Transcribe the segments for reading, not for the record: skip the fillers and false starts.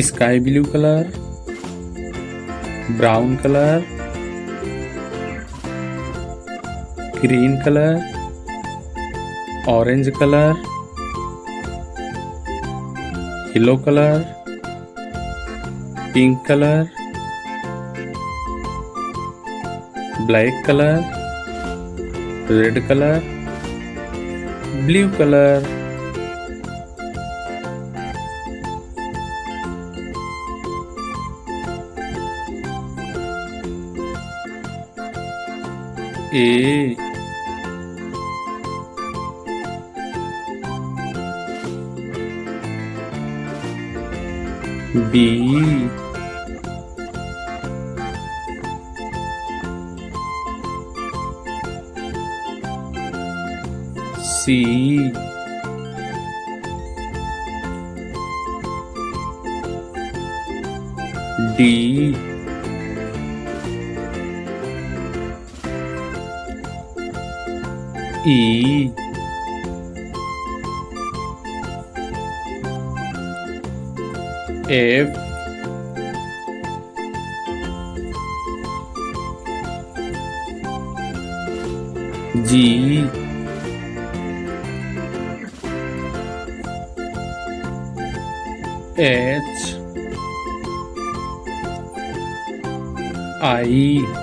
sky blue color, brown color, green color, orange color, yellow color, pink color, black color, red color, blue color. A B C D E F G H I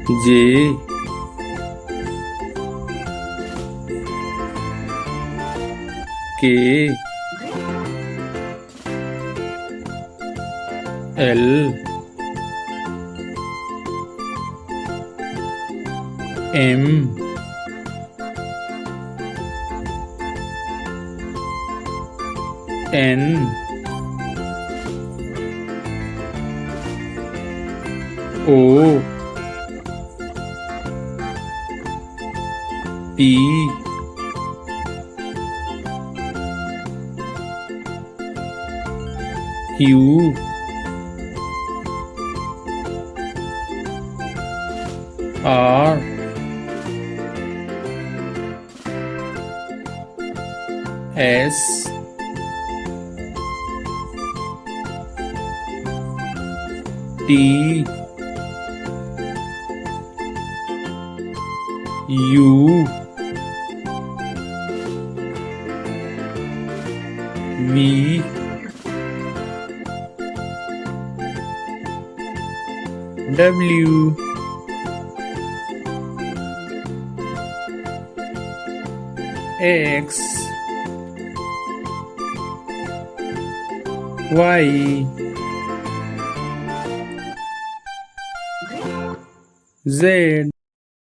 J K L M N O P Q R S T U V W X Y Z